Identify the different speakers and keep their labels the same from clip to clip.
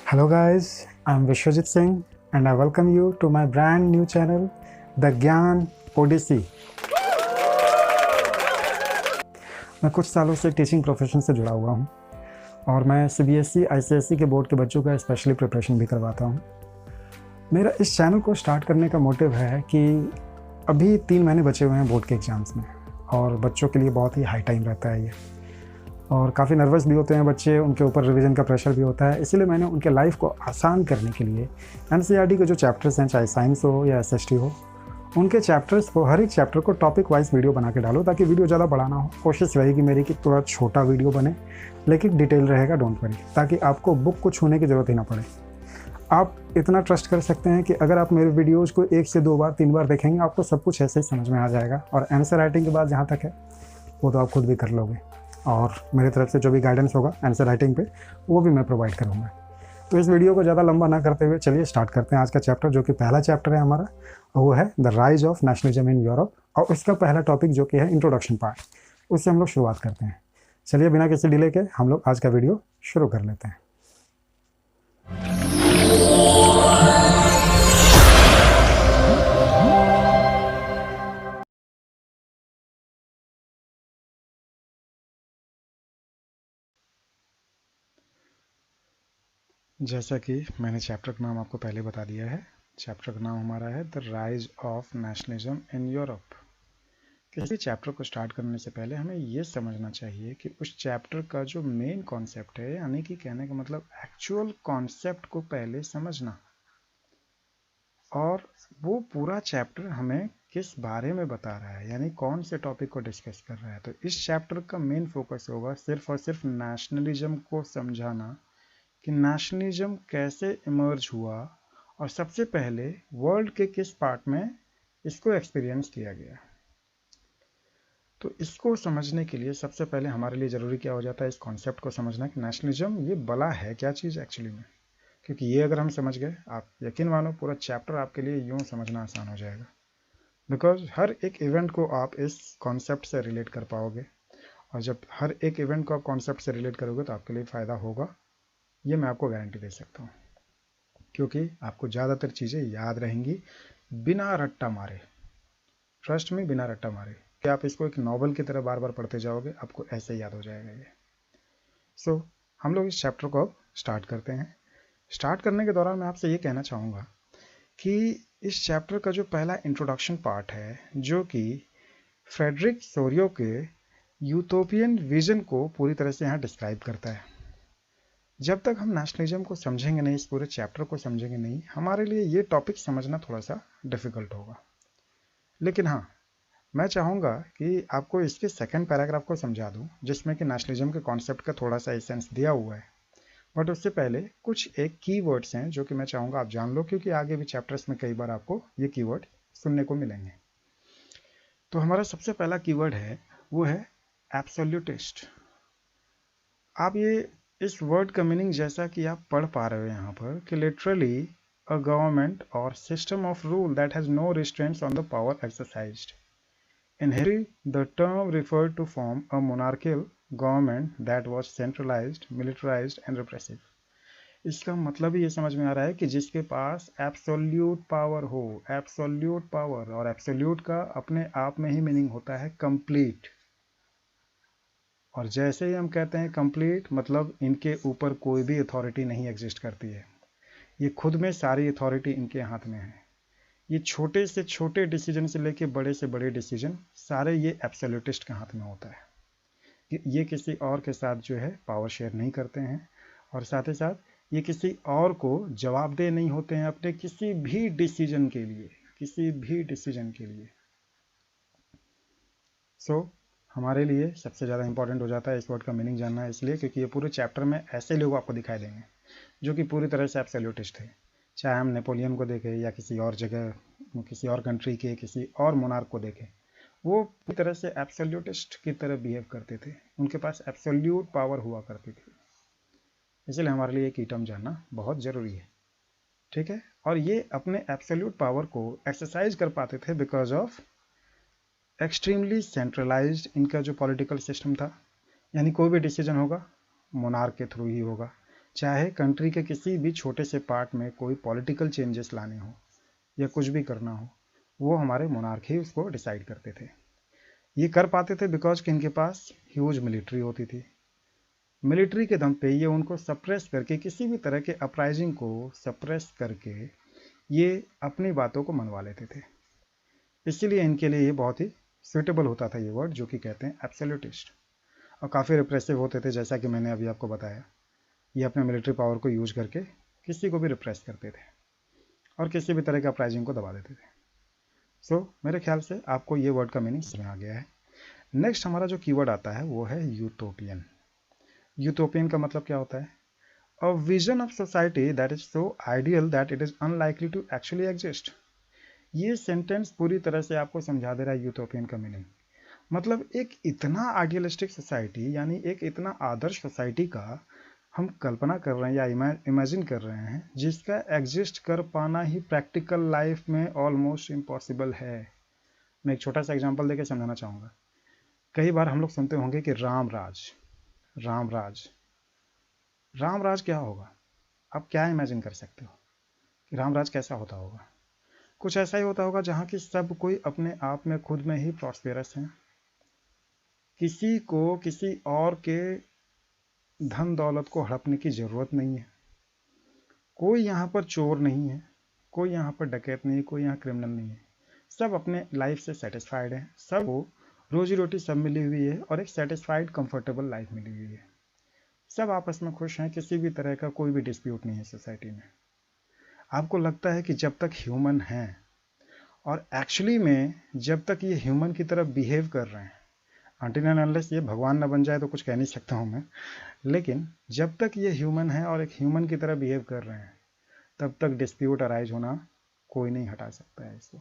Speaker 1: Hello guys, I'm Vishwajit Singh and I welcome you to my brand new channel, The Gyan Odyssey. मैं कुछ सालों से teaching profession से जुड़ा हुआ हूँ और मैं सीबीएसई आईसीएसई के बोर्ड के बच्चों का स्पेशली प्रिपरेशन भी करवाता हूँ। मेरा इस चैनल को स्टार्ट करने का मोटिव है कि अभी 3 महीने बचे हुए हैं बोर्ड के एग्ज़ाम्स में और बच्चों के लिए बहुत ही हाई टाइम रहता है ये, और काफ़ी नर्वस भी होते हैं बच्चे, उनके ऊपर रिवीजन का प्रेशर भी होता है। इसीलिए मैंने उनके लाइफ को आसान करने के लिए एनसीईआरटी के जो चैप्टर्स हैं, चाहे साइंस हो या एसएसटी हो, उनके चैप्टर्स को, हर एक चैप्टर को टॉपिक वाइज वीडियो बना के डालो ताकि वीडियो ज़्यादा बड़ा ना हो। कोशिश रहेगी मेरी कि थोड़ा छोटा वीडियो बने लेकिन डिटेल रहेगा, डोंट वरी, ताकि आपको बुक को छूने की ज़रूरत ही ना पड़े। आप इतना ट्रस्ट कर सकते हैं कि अगर आप मेरे वीडियोज़ को 1 से 2 बार 3 बार देखेंगे, आपको सब कुछ ऐसे ही समझ में आ जाएगा। और आंसर राइटिंग की बात जहाँ तक है, वो तो आप खुद भी कर लोगे और मेरी तरफ से जो भी गाइडेंस होगा आंसर राइटिंग पे, वो भी मैं प्रोवाइड करूँगा। तो इस वीडियो को ज़्यादा लंबा ना करते हुए चलिए स्टार्ट करते हैं आज का चैप्टर, जो कि पहला चैप्टर है हमारा, वो है the rise of nationalism in Europe. और इसका पहला टॉपिक जो कि है इंट्रोडक्शन पार्ट, उससे हम लोग शुरुआत करते हैं। चलिए बिना किसी डिले के हम लोग आज का वीडियो शुरू कर लेते हैं। जैसा कि मैंने चैप्टर का नाम आपको पहले बता दिया है, चैप्टर का नाम हमारा है the rise of nationalism in Europe. किसी चैप्टर को स्टार्ट करने से पहले हमें ये समझना चाहिए कि उस चैप्टर का जो मेन कॉन्सेप्ट है, यानी कि कहने का मतलब एक्चुअल कॉन्सेप्ट को पहले समझना, और वो पूरा चैप्टर हमें किस बारे में बता रहा है, यानी कौन से टॉपिक को डिस्कस कर रहा है। तो इस चैप्टर का मेन फोकस होगा सिर्फ और सिर्फ नेशनलिज्म को समझाना, कि नेशनलिज्म कैसे इमर्ज हुआ और सबसे पहले वर्ल्ड के किस पार्ट में इसको एक्सपीरियंस किया गया। तो इसको समझने के लिए सबसे पहले हमारे लिए ज़रूरी क्या हो जाता है, इस कॉन्सेप्ट को समझना कि नेशनलिज्म ये बला है क्या चीज़ एक्चुअली में। क्योंकि ये अगर हम समझ गए, आप यकीन मानो पूरा चैप्टर आपके लिए यूँ समझना आसान हो जाएगा, बिकॉज हर एक इवेंट को आप इस कॉन्सेप्ट से रिलेट कर पाओगे, और जब हर एक इवेंट को आप कॉन्सेप्ट से रिलेट करोगे तो आपके लिए फ़ायदा होगा, ये मैं आपको गारंटी दे सकता हूँ। क्योंकि आपको ज़्यादातर चीज़ें याद रहेंगी बिना रट्टा मारे, ट्रस्ट में, बिना रट्टा मारे, कि आप इसको एक नॉवल की तरह बार बार पढ़ते जाओगे, आपको ऐसे याद हो जाएगा ये। सो हम लोग इस चैप्टर को अब स्टार्ट करते हैं। स्टार्ट करने के दौरान मैं आपसे ये कहना चाहूँगा कि इस चैप्टर का जो पहला इंट्रोडक्शन पार्ट है, जो कि फ्रेडरिक सोरियो के यूटोपियन विजन को पूरी तरह से यहाँ डिस्क्राइब करता है। जब तक हम नेशनलिज्म को समझेंगे नहीं, इस पूरे चैप्टर को समझेंगे नहीं, हमारे लिए ये टॉपिक समझना थोड़ा सा डिफिकल्ट होगा। लेकिन हाँ, मैं चाहूँगा कि आपको इसके सेकंड पैराग्राफ को समझा दूँ, जिसमें कि नेशनलिज्म के कॉन्सेप्ट का थोड़ा सा एसेंस दिया हुआ है। बट उससे पहले कुछ एक कीवर्ड्स हैं जो कि मैं चाहूँगा आप जान लो, क्योंकि आगे भी चैप्टर्स में कई बार आपको ये कीवर्ड सुनने को मिलेंगे। तो हमारा सबसे पहला कीवर्ड है, वो है एब्सोल्यूटिस्ट। आप ये इस वर्ड का मीनिंग जैसा कि आप पढ़ पा रहे हो यहाँ पर, कि लिटरली अ गवर्नमेंट और system of rule that has no restraints on the power exercised. In history, the term referred to form a monarchical government that was centralized, militarized and repressive. इसका मतलब ही ये समझ में आ रहा है कि जिसके पास एब्सोल्यूट पावर हो, एब्सोल्यूट पावर, और एब्सोल्यूट का अपने आप में ही मीनिंग होता है कंप्लीट। और जैसे ही हम कहते हैं कंप्लीट, मतलब इनके ऊपर कोई भी अथॉरिटी नहीं एग्जिस्ट करती है, ये खुद में सारी अथॉरिटी इनके हाथ में है। ये छोटे से छोटे डिसीजन से लेके बड़े से बड़े डिसीजन सारे ये एब्सोल्यूटिस्ट के हाथ में होता है। ये किसी और के साथ जो है पावर शेयर नहीं करते हैं, और साथ ही साथ ये किसी और को जवाबदेह नहीं होते हैं अपने किसी भी डिसीजन के लिए, किसी भी डिसीजन के लिए। सो हमारे लिए सबसे ज़्यादा इंपॉर्टेंट हो जाता है इस वर्ड का मीनिंग जानना, इसलिए क्योंकि ये पूरे चैप्टर में ऐसे लोग आपको दिखाई देंगे जो कि पूरी तरह से एब्सोल्यूटिस्ट थे। चाहे हम नेपोलियन को देखें या किसी और जगह, किसी और कंट्री के किसी और मोनार्क को देखें, वो पूरी तरह से एब्सोल्यूटिस्ट की तरह बिहेव करते थे, उनके पास एब्सोल्यूट पावर हुआ करती थी। इसलिए हमारे लिए एक टर्म जानना बहुत ज़रूरी है, ठीक है। और ये अपने एब्सोल्यूट पावर को एक्सरसाइज कर पाते थे बिकॉज ऑफ एक्सट्रीमली सेंट्रलाइज्ड इनका जो पॉलिटिकल सिस्टम था, यानी कोई भी डिसीजन होगा मोनार्क के थ्रू ही होगा। चाहे कंट्री के किसी भी छोटे से पार्ट में कोई पॉलिटिकल चेंजेस लाने हो या कुछ भी करना हो, वो हमारे मोनार्क ही उसको डिसाइड करते थे। ये कर पाते थे बिकॉज कि इनके पास ह्यूज मिलिट्री होती थी। मिलिट्री के दम पे ये उनको सप्रेस करके, किसी भी तरह के अपराइजिंग को सप्रेस करके ये अपनी बातों को मनवा लेते थे। इसीलिए इनके लिए ये बहुत ही सुटेबल होता था ये वर्ड, जो कि कहते हैं एब्सोल्यूटिस्ट। और काफ़ी रिप्रेसिव होते थे, जैसा कि मैंने अभी आपको बताया। ये अपने मिलिट्री पावर को यूज करके किसी को भी रिप्रेस करते थे और किसी भी तरह के अपराइजिंग को दबा देते थे। मेरे ख्याल से आपको ये वर्ड का मीनिंग समझ में आ गया है। नेक्स्ट हमारा जो कीवर्ड आता है वो है यूटोपियन। यूटोपियन का मतलब क्या होता है? A vision of society that is so ideal that it is unlikely to actually exist. ये सेंटेंस पूरी तरह से आपको समझा दे रहा है यूटोपियन का मीनिंग। मतलब एक इतना आइडियलिस्टिक सोसाइटी, यानी एक इतना आदर्श सोसाइटी का हम कल्पना कर रहे हैं या इमेजिन कर रहे हैं, जिसका एग्जिस्ट कर पाना ही प्रैक्टिकल लाइफ में ऑलमोस्ट इम्पॉसिबल है। मैं एक छोटा सा एग्जांपल देकर समझाना चाहूँगा। कई बार हम लोग सुनते होंगे कि राम राज, राम राज। राम राज क्या होगा? आप क्या इमेजिन कर सकते हो कि राम राज कैसा होता होगा? कुछ ऐसा ही होता होगा जहाँ की सब कोई अपने आप में खुद में ही प्रॉस्पेरस है, किसी को किसी और के धन दौलत को हड़पने की जरूरत नहीं है, कोई यहाँ पर चोर नहीं है, कोई यहाँ पर डकैत नहीं है, कोई यहाँ क्रिमिनल नहीं है। सब अपने लाइफ से सेटिस्फाइड है, सबको रोजी रोटी सब मिली हुई है और एक सेटिस्फाइड कंफर्टेबल लाइफ मिली हुई है। सब आपस में खुश हैं, किसी भी तरह का कोई भी डिस्प्यूट नहीं है सोसाइटी में। आपको लगता है कि जब तक ह्यूमन हैं, और एक्चुअली में जब तक ये ह्यूमन की तरफ बिहेव कर रहे हैं, अनटिल एंड अनलेस ये भगवान ना बन जाए तो कुछ कह नहीं सकता हूँ मैं, लेकिन जब तक ये ह्यूमन है और एक ह्यूमन की तरह बिहेव कर रहे हैं, तब तक डिस्प्यूट अराइज होना कोई नहीं हटा सकता है इसको।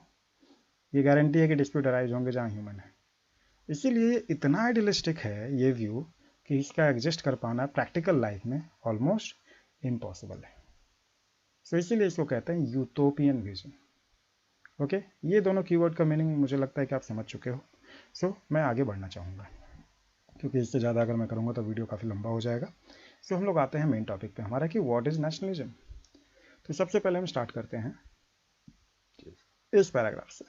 Speaker 1: ये गारंटी है कि डिस्प्यूट अराइज होंगे जहाँ ह्यूमन है। इसीलिए इतना आइडियलिस्टिक है ये व्यू कि इसका एग्जिस्ट कर पाना प्रैक्टिकल लाइफ में ऑलमोस्ट इम्पॉसिबल है। इसीलिए इसको कहते हैं यूटोपियन विजन। ओके, ये दोनों कीवर्ड का मीनिंग मुझे लगता है कि आप समझ चुके हो। मैं आगे बढ़ना चाहूँगा, क्योंकि इससे ज़्यादा अगर मैं करूँगा तो वीडियो काफ़ी लंबा हो जाएगा। हम लोग आते हैं मेन टॉपिक पे हमारा कि व्हाट इज़ नेशनलिज्म। तो सबसे पहले हम स्टार्ट करते हैं इस पैराग्राफ से।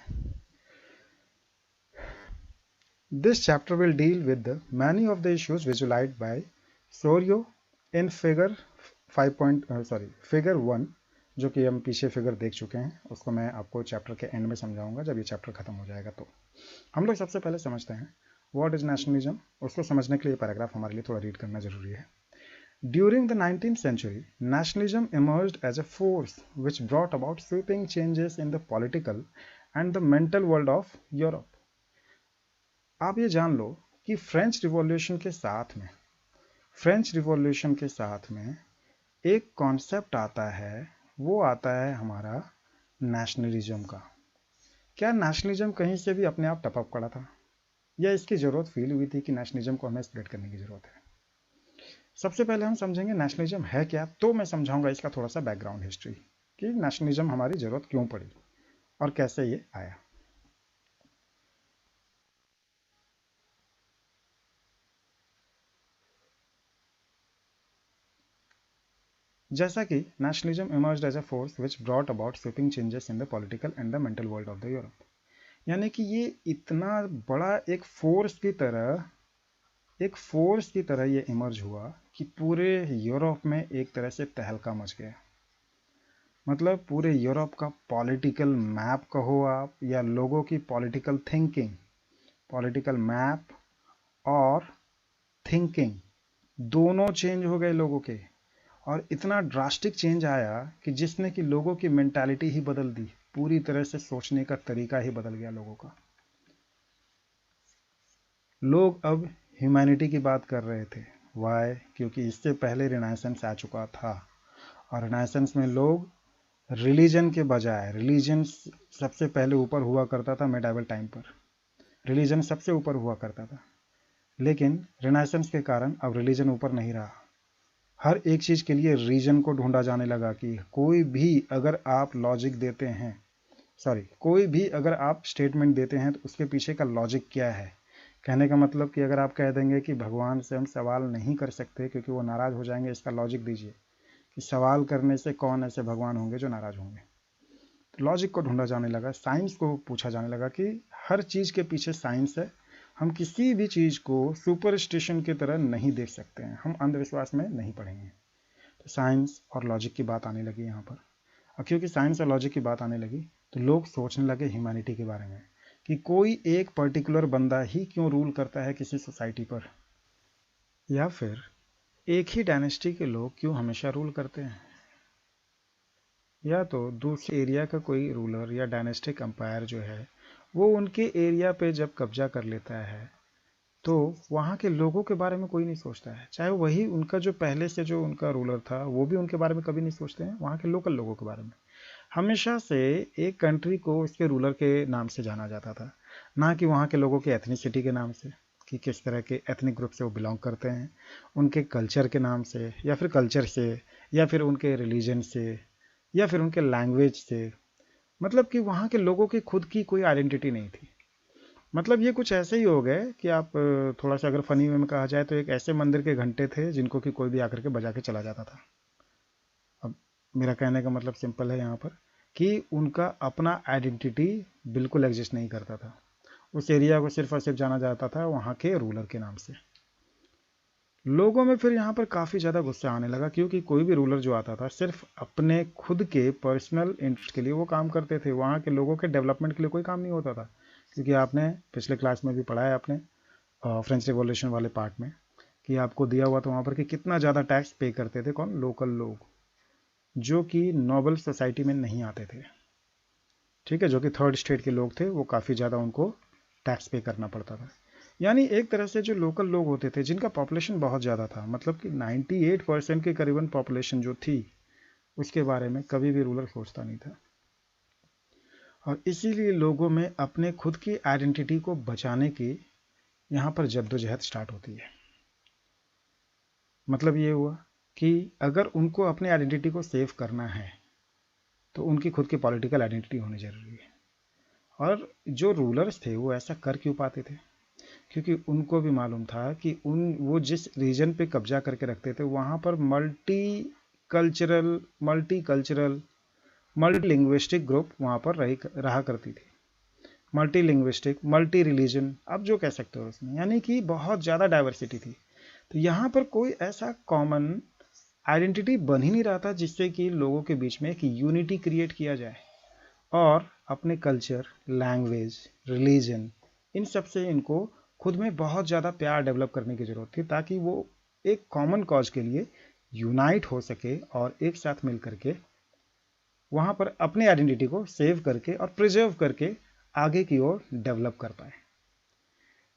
Speaker 1: This chapter will deal with many of the issues visualised by Sorrieu in figure 1, जो कि हम पीछे फिगर देख चुके हैं। उसको मैं आपको चैप्टर के एंड में समझाऊंगा, जब ये चैप्टर खत्म हो जाएगा। तो हम लोग सबसे पहले समझते हैं व्हाट इज नेशनलिज्म। उसको समझने के लिए पैराग्राफ हमारे लिए थोड़ा रीड करना जरूरी है। During the 19th century, nationalism emerged as a force which brought about sweeping changes in the political and the mental world of Europe. आप ये जान लो कि फ्रेंच रिवॉल्यूशन के साथ में एक कॉन्सेप्ट आता है, वो आता है हमारा नेशनलिज्म का। क्या नेशनलिज्म कहीं से भी अपने आप टपक पड़ा था, या इसकी जरूरत फील हुई थी कि नेशनलिज्म को हमें स्प्रेड करने की जरूरत है? सबसे पहले हम समझेंगे नेशनलिज्म है क्या, तो मैं समझाऊंगा इसका थोड़ा सा बैकग्राउंड हिस्ट्री कि नेशनलिज्म हमारी जरूरत क्यों पड़ी और कैसे ये आया। जैसा कि nationalism emerged as a force which brought about sweeping changes in the political and the mental world of the Europe, यानी कि ये इतना बड़ा एक फोर्स की तरह ये इमर्ज हुआ कि पूरे यूरोप में एक तरह से तहलका मच गया। मतलब पूरे यूरोप का पॉलिटिकल मैप कहो आप, या लोगों की पॉलिटिकल थिंकिंग, पॉलिटिकल मैप और थिंकिंग दोनों चेंज हो गए लोगों के। और इतना ड्रास्टिक चेंज आया कि जिसने कि लोगों की मेंटालिटी ही बदल दी, पूरी तरह से सोचने का तरीका ही बदल गया लोगों का। लोग अब ह्यूमैनिटी की बात कर रहे थे। वाई? क्योंकि इससे पहले रिनाइसेंस आ चुका था, और रिनाइसेंस में लोग रिलीजन के बजाय, रिलीजन सबसे पहले ऊपर हुआ करता था मेडाइवल टाइम पर, रिलीजन सबसे ऊपर हुआ करता था। लेकिन रिनाइसेंस के कारण अब रिलीजन ऊपर नहीं रहा। हर एक चीज़ के लिए रीजन को ढूंढा जाने लगा कि कोई भी अगर आप लॉजिक देते हैं, कोई भी अगर आप स्टेटमेंट देते हैं तो उसके पीछे का लॉजिक क्या है। कहने का मतलब कि अगर आप कह देंगे कि भगवान से हम सवाल नहीं कर सकते क्योंकि वो नाराज़ हो जाएंगे, इसका लॉजिक दीजिए, कि सवाल करने से कौन ऐसे भगवान होंगे जो नाराज होंगे। तो लॉजिक को ढूंढा जाने लगा, साइंस को पूछा जाने लगा कि हर चीज़ के पीछे साइंस है, हम किसी भी चीज़ को सुपरस्टिशन की तरह नहीं देख सकते हैं, हम अंधविश्वास में नहीं पढ़ेंगे। तो साइंस और लॉजिक की बात आने लगी यहाँ पर। और क्योंकि साइंस और लॉजिक की बात आने लगी तो लोग सोचने लगे ह्यूमैनिटी के बारे में कि कोई एक पर्टिकुलर बंदा ही क्यों रूल करता है किसी सोसाइटी पर, या फिर एक ही डायनेस्टी के लोग क्यों हमेशा रूल करते हैं, या तो दूसरे एरिया का कोई रूलर या डायनेस्टिक एम्पायर जो है वो उनके एरिया पे जब कब्जा कर लेता है तो वहाँ के लोगों के बारे में कोई नहीं सोचता है, चाहे वही उनका जो पहले से जो उनका रूलर था वो भी उनके बारे में कभी नहीं सोचते हैं, वहाँ के लोकल लोगों के बारे में। हमेशा से एक कंट्री को उसके रूलर के नाम से जाना जाता था, ना कि वहाँ के लोगों के एथनिसिटी के नाम से कि किस तरह के एथनिक ग्रुप से वो बिलोंग करते हैं, उनके कल्चर के नाम से या फिर कल्चर से या फिर उनके रिलीजन से या फिर उनके लैंग्वेज से। मतलब कि वहाँ के लोगों की खुद की कोई आइडेंटिटी नहीं थी। मतलब ये कुछ ऐसे ही हो गए कि आप थोड़ा सा अगर फनी वे में कहा जाए तो एक ऐसे मंदिर के घंटे थे जिनको कि कोई भी आकर के बजा के चला जाता था। अब मेरा कहने का मतलब सिंपल है यहाँ पर कि उनका अपना आइडेंटिटी बिल्कुल एग्जिस्ट नहीं करता था, उस एरिया को सिर्फ और सिर्फ जाना जाता था वहाँ के रूलर के नाम से। लोगों में फिर यहाँ पर काफ़ी ज़्यादा गुस्सा आने लगा क्योंकि कोई भी रूलर जो आता था सिर्फ अपने खुद के पर्सनल इंटरेस्ट के लिए वो काम करते थे, वहाँ के लोगों के डेवलपमेंट के लिए कोई काम नहीं होता था। क्योंकि आपने पिछले क्लास में भी पढ़ा है आपने फ्रेंच रिवॉल्यूशन वाले पार्ट में कि आपको दिया हुआ था वहाँ पर कि कितना ज़्यादा टैक्स पे करते थे कौन, लोकल लोग, जो कि नोबल सोसाइटी में नहीं आते थे, ठीक है, जो कि थर्ड स्टेट के लोग थे, वो काफ़ी ज़्यादा उनको टैक्स पे करना पड़ता था। यानी एक तरह से जो लोकल लोग होते थे जिनका पॉपुलेशन बहुत ज़्यादा था, मतलब कि 98% के करीबन पॉपुलेशन जो थी उसके बारे में कभी भी रूलर सोचता नहीं था। और इसीलिए लोगों में अपने खुद की आइडेंटिटी को बचाने की यहाँ पर जद्दोजहद स्टार्ट होती है। मतलब ये हुआ कि अगर उनको अपने आइडेंटिटी को सेव करना है तो उनकी खुद की पॉलिटिकल आइडेंटिटी होनी जरूरी है। और जो रूलर्स थे वो ऐसा कर क्यों पाते थे, क्योंकि उनको भी मालूम था कि वो जिस रीजन पे कब्जा करके रखते थे वहाँ पर multi cultural multi linguistic group वहाँ पर रहा करती थी। मल्टी लिंग्विस्टिक, मल्टी रिलीजन, आप जो कह सकते हो उसमें, यानी कि बहुत ज़्यादा डाइवर्सिटी थी। तो यहाँ पर कोई ऐसा कॉमन आइडेंटिटी बन ही नहीं रहा था जिससे कि लोगों के बीच में एक यूनिटी क्रिएट किया जाए और अपने कल्चर, लैंग्वेज, रिलीजन, इन सब से इनको खुद में बहुत ज़्यादा प्यार डेवलप करने की ज़रूरत थी ताकि वो एक कॉमन कॉज के लिए यूनाइट हो सके और एक साथ मिल करके वहाँ पर अपने आइडेंटिटी को सेव करके और प्रिजर्व करके आगे की ओर डेवलप कर पाए।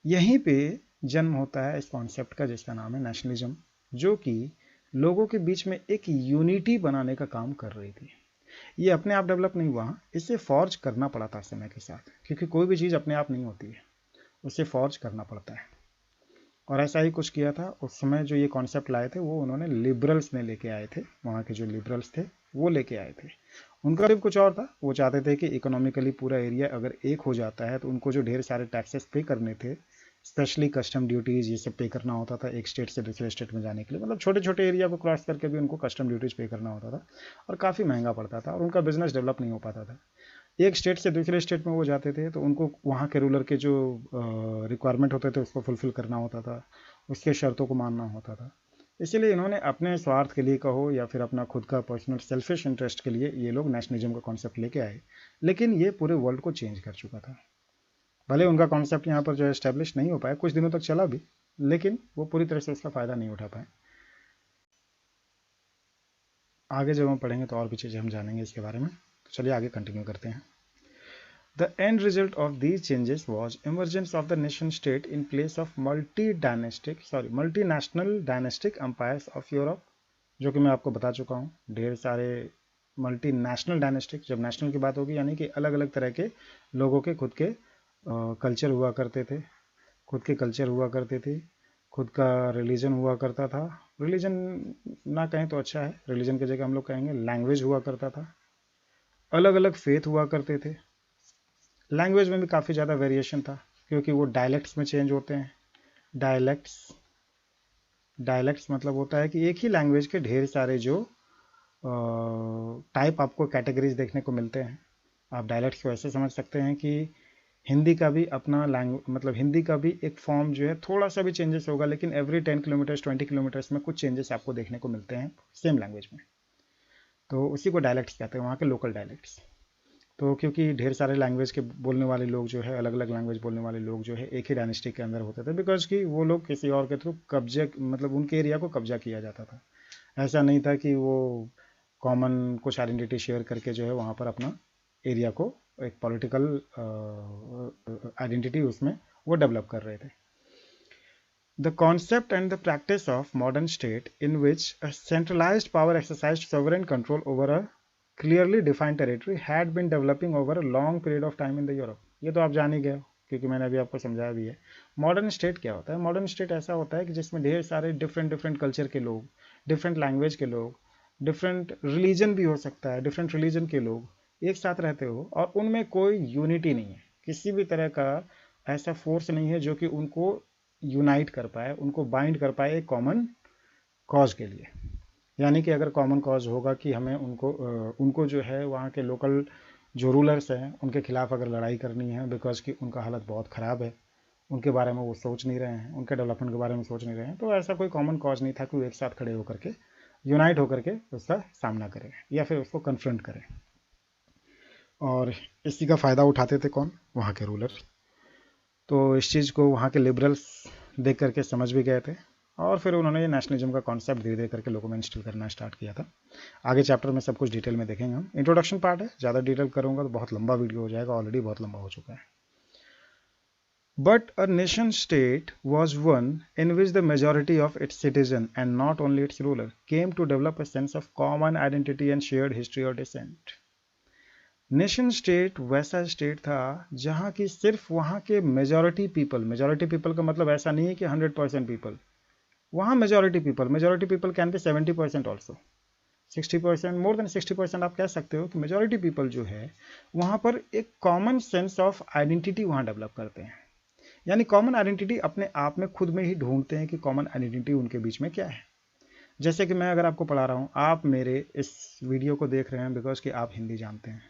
Speaker 1: यहीं पे जन्म होता है इस कॉन्सेप्ट का जिसका नाम है नेशनलिज्म, जो कि लोगों के बीच में एक यूनिटी बनाने का काम कर रही थी। ये अपने आप डेवलप नहीं हुआ, इसे फॉर्ज करना पड़ा था समय के साथ, क्योंकि कोई भी चीज़ अपने आप नहीं होती है, उसे फॉर्ज करना पड़ता है। और ऐसा ही कुछ किया था उस समय, जो ये कॉन्सेप्ट लाए थे वो उन्होंने लिबरल्स ने लेके आए थे, वहाँ के जो लिबरल्स थे वो लेके आए थे। उनका सिर्फ कुछ और था, वो चाहते थे कि इकोनॉमिकली पूरा एरिया अगर एक हो जाता है तो उनको जो ढेर सारे टैक्सेस पे करने थे, स्पेशली कस्टम ड्यूटीज़, ये सब पे करना होता था एक स्टेट से दूसरे स्टेट में जाने के लिए, मतलब छोटे छोटे एरिया को क्रॉस करके भी उनको कस्टम ड्यूटीज़ पे करना होता था और काफ़ी महंगा पड़ता था और उनका बिजनेस डेवलप नहीं हो पाता था। एक स्टेट से दूसरे स्टेट में वो जाते थे तो उनको वहाँ के रूलर के जो रिक्वायरमेंट होते थे उसको फुलफिल करना होता था, उसके शर्तों को मानना होता था। इसीलिए इन्होंने अपने स्वार्थ के लिए कहो या फिर अपना खुद का पर्सनल सेल्फिश इंटरेस्ट के लिए ये लोग नेशनलिज्म का कॉन्सेप्ट लेके आए, लेकिन ये पूरे वर्ल्ड को चेंज कर चुका था। भले उनका कॉन्सेप्ट यहाँ पर जो है एस्टेब्लिश नहीं हो पाया, कुछ दिनों तक चला भी, लेकिन वो पूरी तरह से उसका फ़ायदा नहीं उठा पाए। आगे जब हम पढ़ेंगे तो और भी चीज़ें हम जानेंगे इसके बारे में, तो चलिए आगे कंटिन्यू करते हैं। The end result of these changes was emergence of the nation state in place of multinational dynastic empires of Europe, जो कि मैं आपको बता चुका हूँ। ढेर सारे मल्टीनेशनल डायनेस्टिक, जब नेशनल की बात होगी यानी कि अलग अलग तरह के लोगों के खुद के कल्चर हुआ करते थे, खुद के कल्चर हुआ करते थे, खुद का रिलीजन हुआ करता था। रिलीजन ना कहें तो अच्छा है, रिलीजन की जगह हम लोग कहेंगे लैंग्वेज हुआ करता था, अलग अलग फेथ हुआ करते थे। लैंग्वेज में भी काफ़ी ज़्यादा वेरिएशन था क्योंकि वो डायलेक्ट्स में चेंज होते हैं। डायलेक्ट्स मतलब होता है कि एक ही लैंग्वेज के ढेर सारे जो टाइप आपको कैटेगरीज देखने को मिलते हैं। आप डायलेक्ट्स को ऐसे समझ सकते हैं कि हिंदी का भी अपना लैंग्वेज, मतलब हिंदी का भी एक फॉर्म जो है थोड़ा सा भी चेंजेस होगा, लेकिन एवरी 10 किलोमीटर्स 20 किलोमीटर्स में कुछ चेंजेस आपको देखने को मिलते हैं सेम लैंग्वेज में। तो उसी को डायलेक्ट्स कहते हैं, वहाँ के लोकल डायलेक्ट्स। तो क्योंकि ढेर सारे लैंग्वेज के बोलने वाले लोग जो है, अलग अलग लैंग्वेज बोलने वाले लोग जो है एक ही डायनेस्टी के अंदर होते थे, बिकॉज कि वो लोग किसी और के थ्रू कब्जे, मतलब उनके एरिया को कब्जा किया जाता था। ऐसा नहीं था कि वो कॉमन कुछ आइडेंटिटी शेयर करके जो है वहाँ पर अपना एरिया को एक पॉलिटिकल आइडेंटिटी उसमें वो डेवलप कर रहे थे। The concept and the practice of modern state in which a centralized power exercised sovereign control over a clearly defined territory had been developing over a long period of time in the Europe। ये तो आप जान ही गए हो क्योंकि मैंने अभी आपको समझाया भी है। मॉडर्न स्टेट क्या होता है? मॉडर्न स्टेट ऐसा होता है कि जिसमें ढेर सारे डिफरेंट डिफरेंट कल्चर के लोग, डिफरेंट लैंग्वेज के लोग, डिफरेंट रिलीजन भी हो सकता है, डिफरेंट रिलीजन के लोग एक साथ रहते हो और उनमें कोई यूनिटी नहीं है, किसी भी तरह का ऐसा फोर्स नहीं है जो कि उनको यूनाइट कर पाए, उनको बाइंड कर पाए एक कॉमन कॉज के लिए। यानी कि अगर कॉमन कॉज होगा कि हमें उनको जो है वहाँ के लोकल जो रूलर्स हैं उनके खिलाफ अगर लड़ाई करनी है, बिकॉज कि उनका हालत बहुत ख़राब है, उनके बारे में वो सोच नहीं रहे हैं, उनके डेवलपमेंट के बारे में सोच नहीं रहे हैं, तो ऐसा कोई कॉमन कॉज नहीं था कि वो एक साथ खड़े होकर के यूनाइट होकर के उसका सामना करें या फिर उसको कन्फ्रंट करें। और इसी का फ़ायदा उठाते थे कौन? वहाँ के रूलर। तो इस चीज़ को वहाँ के लिबरल्स देख करके समझ भी गए थे और फिर उन्होंने ये नेशनलिज्म का कॉन्सेप्ट धीरे धीरे करके लोगों में इंस्टॉल करना स्टार्ट किया था। आगे चैप्टर में सब कुछ डिटेल में देखेंगे हम। इंट्रोडक्शन पार्ट है, ज़्यादा डिटेल करूँगा तो बहुत लंबा वीडियो हो जाएगा, ऑलरेडी बहुत लंबा हो चुका है। But a nation state was one in which the majority of its citizens and not only its ruler came to develop a sense of common identity and shared history or descent। Nation state वैसा state था जहाँ की सिर्फ वहाँ के majority people का मतलब ऐसा नहीं है कि 100% पीपल, वहाँ majority people can be 70% also, 60%, more than 60% आप कह सकते हो कि मेजॉरिटी पीपल जो है वहाँ पर एक कॉमन सेंस ऑफ आइडेंटिटी वहाँ डेवलप करते हैं। यानी कॉमन आइडेंटिटी अपने आप में खुद में ही ढूंढते हैं कि कॉमन आइडेंटिटी उनके बीच में क्या है। जैसे कि मैं अगर आपको पढ़ा रहा हूँ, आप मेरे इस वीडियो को देख रहे हैं बिकॉज कि आप हिंदी जानते हैं,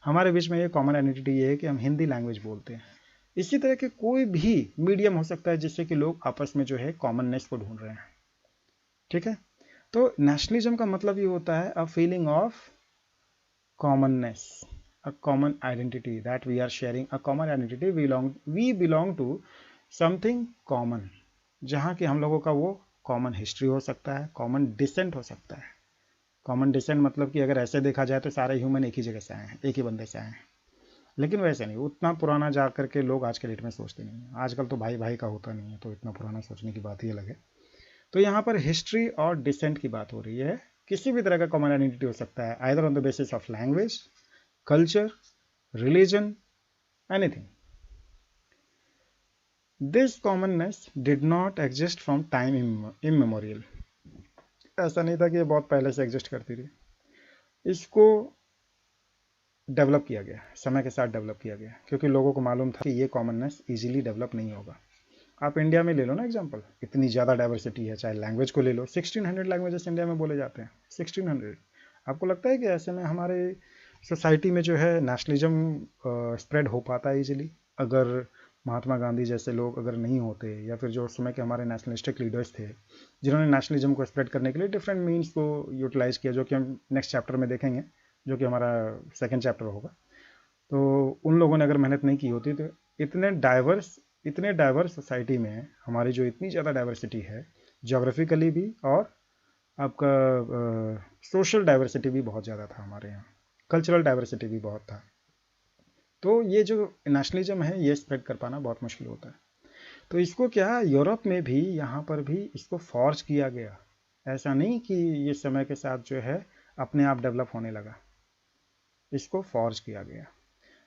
Speaker 1: हमारे बीच में ये कॉमन आइडेंटिटी ये है कि हम हिंदी लैंग्वेज बोलते हैं। इसी तरह के कोई भी मीडियम हो सकता है जिससे कि लोग आपस में जो है कॉमननेस को ढूंढ रहे हैं। ठीक है, तो नेशनलिज्म का मतलब ये होता है a feeling of commonness, a common identity that we are sharing, a common identity, we belong to something common, जहाँ कि हम लोगों का वो कॉमन हिस्ट्री हो सकता है, कॉमन डिसेंट हो सकता है। कॉमन डिसेंट मतलब कि अगर ऐसे देखा जाए तो सारे ह्यूमन एक ही जगह से आए हैं, एक ही बंदे से आए हैं, लेकिन वैसे नहीं, उतना पुराना जा करके लोग आज के डेट में सोचते नहीं हैं। आजकल तो भाई भाई का होता नहीं है, तो इतना पुराना सोचने की बात ही अलग है। तो यहाँ पर हिस्ट्री और डिसेंट की बात हो रही है। किसी भी तरह का कॉमन आइडेंटिटी हो सकता है, either on the basis of language, culture, religion, anything. This commonness did not exist from time immemorial. ऐसा नहीं था कि ये बहुत पहले से एग्जिस्ट करती थी, इसको डेवलप किया गया, समय के साथ डेवलप किया गया, क्योंकि लोगों को मालूम था कि ये कॉमननेस इजीली डेवलप नहीं होगा। आप इंडिया में ले लो ना एग्जांपल, इतनी ज़्यादा डाइवर्सिटी है, चाहे लैंग्वेज को ले लो, 1600 लैंग्वेजेस इंडिया में बोले जाते हैं, 1600। आपको लगता है कि ऐसे में हमारे सोसाइटी में जो है नेशनलिज्म स्प्रेड हो पाता है ईजिली? अगर महात्मा गांधी जैसे लोग अगर नहीं होते, या फिर जो उस समय के हमारे नेशनलिस्टिक लीडर्स थे जिन्होंने नेशनलिज्म को स्प्रेड करने के लिए डिफरेंट मीन्स को यूटिलाइज किया, जो कि हम नेक्स्ट चैप्टर में देखेंगे, जो कि हमारा सेकेंड चैप्टर होगा, तो उन लोगों ने अगर मेहनत नहीं की होती तो इतने डाइवर्स सोसाइटी में हमारी जो इतनी ज़्यादा डाइवर्सिटी है, जोग्राफिकली भी और आपका सोशल डाइवर्सिटी भी बहुत ज़्यादा था हमारे यहाँ, कल्चरल डाइवर्सिटी भी बहुत था, तो ये जो नेशनलिज्म है ये स्प्रेड कर पाना बहुत मुश्किल होता है। तो इसको क्या यूरोप में भी, यहाँ पर भी इसको फोर्स किया गया। ऐसा नहीं कि ये समय के साथ जो है अपने आप डेवलप होने लगा, इसको फोर्स किया गया।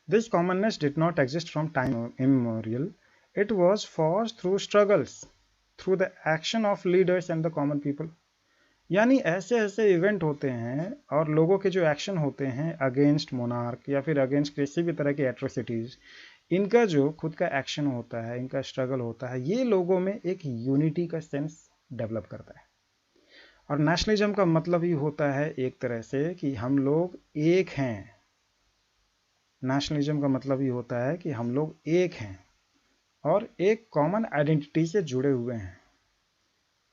Speaker 1: This commonness did not exist from time immemorial. It was forced through struggles, through the action of leaders and the common people। यानी ऐसे ऐसे इवेंट होते हैं और लोगों के जो एक्शन होते हैं अगेंस्ट मोनार्क या फिर अगेंस्ट किसी भी तरह की एट्रोसिटीज, इनका जो खुद का एक्शन होता है, इनका स्ट्रगल होता है, ये लोगों में एक यूनिटी का सेंस डेवलप करता है। और नेशनलिज्म का मतलब ही होता है एक तरह से कि हम लोग एक हैं। नेशनलिज्म का मतलब ही होता है कि हम लोग एक हैं और एक कॉमन आइडेंटिटी से जुड़े हुए हैं,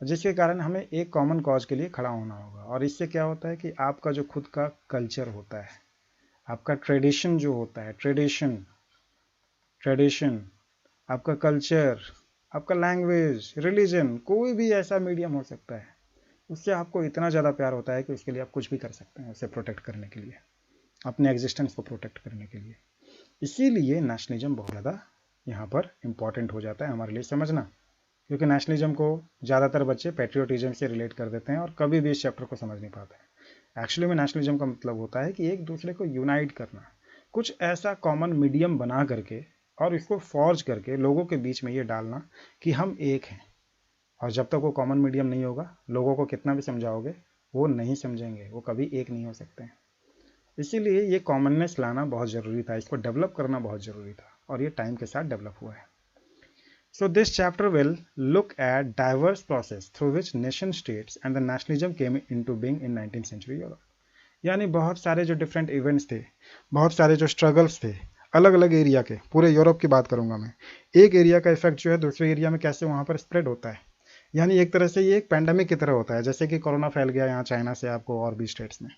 Speaker 1: जिसके कारण हमें एक कॉमन कॉज के लिए खड़ा होना होगा। और इससे क्या होता है कि आपका जो खुद का कल्चर होता है, आपका ट्रेडिशन जो होता है, ट्रेडिशन, आपका कल्चर, आपका लैंग्वेज, रिलीजन, कोई भी ऐसा मीडियम हो सकता है, उससे आपको इतना ज़्यादा प्यार होता है कि उसके लिए आप कुछ भी कर सकते हैं, उसे प्रोटेक्ट करने के लिए, अपने एग्जिस्टेंस को प्रोटेक्ट करने के लिए। इसीलिए नेशनलिज्म बहुत ज़्यादा यहाँ पर इम्पॉर्टेंट हो जाता है हमारे लिए समझना, क्योंकि नेशनलिज्म को ज़्यादातर बच्चे पैट्रियोटिज्म से रिलेट कर देते हैं और कभी भी इस चैप्टर को समझ नहीं पाते हैं। एक्चुअली में नेशनलिज्म का मतलब होता है कि एक दूसरे को यूनाइट करना, कुछ ऐसा कॉमन मीडियम बना करके और इसको फॉर्ज करके लोगों के बीच में ये डालना कि हम एक हैं। और जब तक वो कॉमन मीडियम नहीं होगा, लोगों को कितना भी समझाओगे वो नहीं समझेंगे, वो कभी एक नहीं हो सकते हैं। इसीलिए ये कॉमननेस लाना बहुत ज़रूरी था, इसको डेवलप करना बहुत ज़रूरी था, और ये टाइम के साथ डेवलप हुआ है। So this chapter will look at diverse process through which nation states and the nationalism came into being in 19th century Europe. यानी बहुत सारे जो डिफरेंट इवेंट्स थे, बहुत सारे जो स्ट्रगल्स थे अलग अलग एरिया के, पूरे यूरोप की बात करूंगा मैं, एक एरिया का इफेक्ट जो है दूसरे एरिया में कैसे वहां पर स्प्रेड होता है। यानी एक तरह से ये एक पैंडेमिक की तरह होता है, जैसे कि कोरोना फैल गया यहाँ चाइना से आपको और भी स्टेट्स में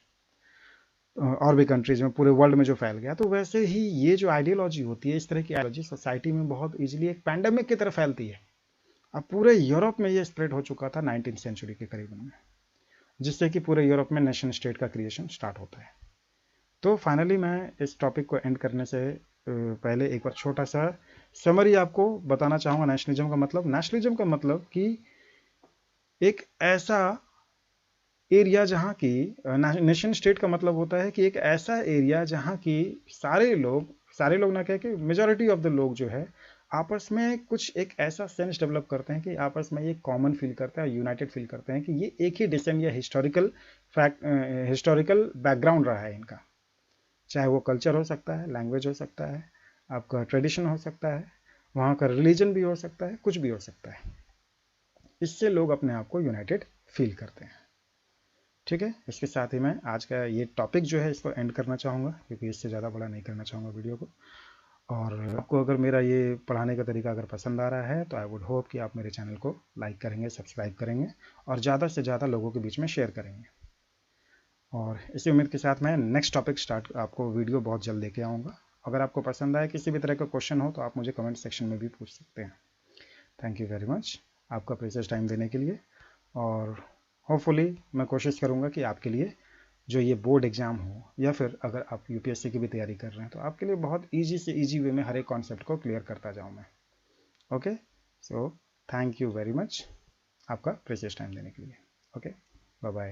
Speaker 1: और भी कंट्रीज में, पूरे वर्ल्ड में जो फैल गया, तो वैसे ही ये जो आइडियोलॉजी होती है, इस तरह की आइडियोलॉजी सोसाइटी में बहुत इजीली एक पैंडेमिक की तरह फैलती है। अब पूरे यूरोप में ये स्प्रेड हो चुका था 19th सेंचुरी के करीबन में, जिससे कि पूरे यूरोप में नेशन स्टेट का क्रिएशन स्टार्ट होता है। तो फाइनली मैं इस टॉपिक को एंड करने से पहले एक बार छोटा सा समरी आपको बताना चाहूँगा। नेशनलिज्म का मतलब, नेशनलिज्म का मतलब कि एक ऐसा एरिया जहाँ की, नेशन स्टेट का मतलब होता है कि एक ऐसा एरिया जहाँ की सारे लोग ना कह के मेजॉरिटी ऑफ द लोग जो है आपस में कुछ एक ऐसा सेंस डेवलप करते हैं कि आपस में ये कॉमन फील करते हैं, यूनाइटेड फील करते हैं कि ये एक ही डिसेंट या हिस्टोरिकल बैकग्राउंड रहा है इनका, चाहे वो कल्चर हो सकता है, लैंग्वेज हो सकता है, आपका ट्रेडिशन हो सकता है, वहाँ का रिलीजन भी हो सकता है, कुछ भी हो सकता है। इससे लोग अपने आप को यूनाइटेड फील करते हैं। ठीक है, इसके साथ ही मैं आज का ये टॉपिक जो है इसको एंड करना चाहूँगा, क्योंकि इससे ज़्यादा बड़ा नहीं करना चाहूँगा वीडियो को। और आपको अगर मेरा ये पढ़ाने का तरीका अगर पसंद आ रहा है तो आई वुड होप कि आप मेरे चैनल को लाइक करेंगे, सब्सक्राइब करेंगे और ज़्यादा से ज़्यादा लोगों के बीच में शेयर करेंगे। और इसी उम्मीद के साथ मैं नेक्स्ट टॉपिक स्टार्ट आपको वीडियो बहुत जल्द लेके आऊँगा। अगर आपको पसंद आए, किसी भी तरह का क्वेश्चन हो तो आप मुझे कमेंट सेक्शन में भी पूछ सकते हैं। थैंक यू वेरी मच आपका प्रेशियस टाइम देने के लिए। और होपफुली मैं कोशिश करूँगा कि आपके लिए जो ये बोर्ड एग्जाम हो, या फिर अगर आप यूपीएससी की भी तैयारी कर रहे हैं, तो आपके लिए बहुत ईजी से ईजी वे में हर एक कॉन्सेप्ट को क्लियर करता जाऊँ मैं। Okay, so thank you very much आपका प्रेशियस टाइम देने के लिए। Okay, bye bye.